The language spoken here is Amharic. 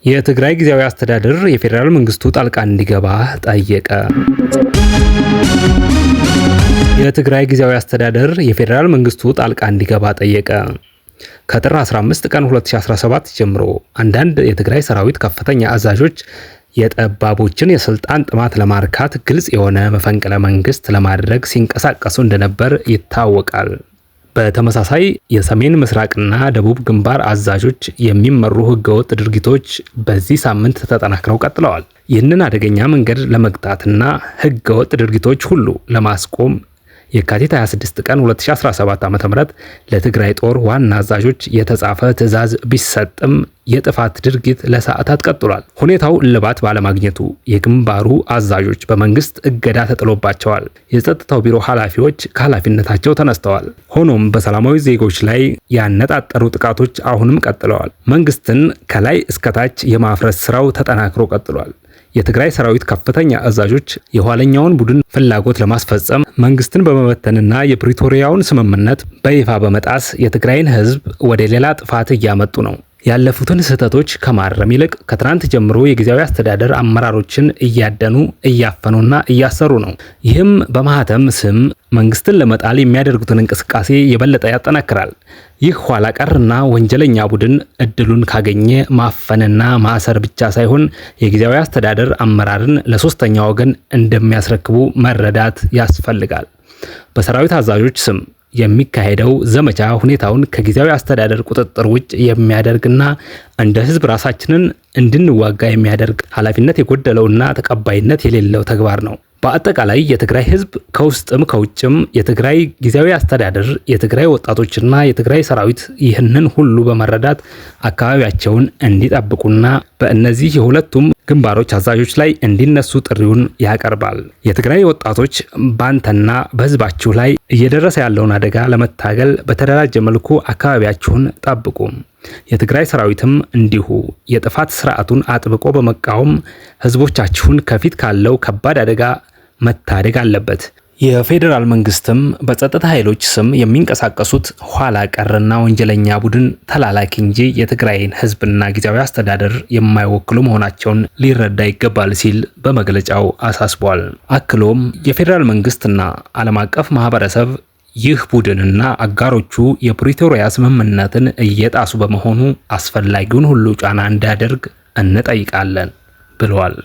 የትግራይ ጊዜያዊ አስተዳደር የፌዴራል መንግስቱ ጣልቃ እንዲገባ ጠየቀ። የትግራይ ጊዜያዊ አስተዳደር የፌዴራል መንግስቱ ጣልቃ እንዲገባ ጠየቀ። ከጥር 15 ቀን 2017 ጀምሮ አንዳንድ የትግራይ ሰራዊት ከፍተኛ አዛዦች የጠባቦችን የስልጣን ጥማት ለማርካት ግልጽ የሆነ መፈንቅለ መንግስት ለማድረግ ሲንቀሳቀሱ እንደነበር ይታወቃል። በተመሳሳይ የሰሜን ምስራቅና ደቡብ ግንባር አዛዦች የሚመሩ ህገወጥ ድርጊቶች በዚህ ሳምንት ተጠናክረው ቀጥለዋል። ይህንን አደገኛ መንገድ ለመግታትና ህገወጥ ድርጊቶች ሁሉ ለማስቆም የካቲት 26 ቀን 2017 ዓ.ም ለትግራይ ጦር ዋና አዛዦች የተጻፈ ትዕዛዝ ቢሰጥም የጥፋት ድርጊት ለሰዓታት ቀጥሏል። ሁኔታው እልባት ባለማግኘቱ የግንባሩ አዛዦች በመንግስት እገዳ ተጥሎባቸዋል። የጸጥታው ቢሮ ኃላፊዎች ከኃላፊነታቸው ተነስተዋል። ሆኖም በሰላማዊ ዜጎች ላይ ያነጣጠሩ ጥቃቶች አሁንም ቀጥለዋል። መንግስትን ከላይ እስከታች የማፍረስ ስራው ተጠናክሮ ቀጥሏል። የትግራይ ሰራዊት ከፍተኛ አዛዦች የኋለኛውን ቡድን ፍላጎት ለማስፈጸም መንግስትን በመበተንና የፕሪቶሪያውን ስምምነት በይፋ በመጣስ የትግራይን ህዝብ ወደ ሌላ ጥፋት እያመጡ ነው። ያለፉትን ስህተቶች ከማረም ይልቅ ከትናንት ጀምሮ የጊዜያዊ አስተዳደር አመራሮችን እያደኑ እያፈኑና እያሰሩ ነው። ይህም በማህተም ስም መንግስትን ለመጣል የሚያደርጉትን እንቅስቃሴ የበለጠ ያጠናክራል። ይህ ኋላ ቀርና ወንጀለኛ ቡድን እድሉን ካገኘ ማፈንና ማሰር ብቻ ሳይሆን የጊዜያዊ አስተዳደር አመራርን ለሶስተኛ ወገን እንደሚያስረክቡ መረዳት ያስፈልጋል። በሰራዊት አዛዦች ስም የሚካሄደው ዘመቻ ሁኔታውን ከጊዜያዊ አስተዳደር ቁጥጥር ውጭ የሚያደርግና እንደ ህዝብ ራሳችንን እንድንዋጋ የሚያደርግ ኃላፊነት የጎደለውና ተቀባይነት የሌለው ተግባር ነው። በአጠቃላይ የትግራይ ህዝብ ከውስጥም ከውጭም የትግራይ ጊዜያዊ አስተዳደር፣ የትግራይ ወጣቶችና የትግራይ ሰራዊት ይህንን ሁሉ በመረዳት አካባቢያቸውን እንዲጠብቁና በእነዚህ የሁለቱም ግንባሮች አዛዦች ላይ እንዲነሱ ጥሪውን ያቀርባል። የትግራይ ወጣቶች ባንተና በህዝባችሁ ላይ እየደረሰ ያለውን አደጋ ለመታገል በተደራጀ መልኩ አካባቢያችሁን ጠብቁ። የትግራይ ሰራዊትም እንዲሁ የጥፋት ስርዓቱን አጥብቆ በመቃወም ህዝቦቻችሁን ከፊት ካለው ከባድ አደጋ መታደግ አለበት። የፌዴራል መንግስትም በጸጥታ ኃይሎች ስም የሚንቀሳቀሱት ኋላ ቀርና ወንጀለኛ ቡድን ተላላኪ እንጂ የትግራይን ህዝብና ጊዜያዊ አስተዳደር የማይወክሉ መሆናቸውን ሊረዳ ይገባል ሲል በመግለጫው አሳስቧል። አክሎም የፌዴራል መንግስትና ዓለም አቀፍ ማህበረሰብ ይህ ቡድንና አጋሮቹ የፕሪቶሪያ ስምምነትን እየጣሱ በመሆኑ አስፈላጊውን ሁሉ ጫና እንዲያደርግ እንጠይቃለን ብለዋል።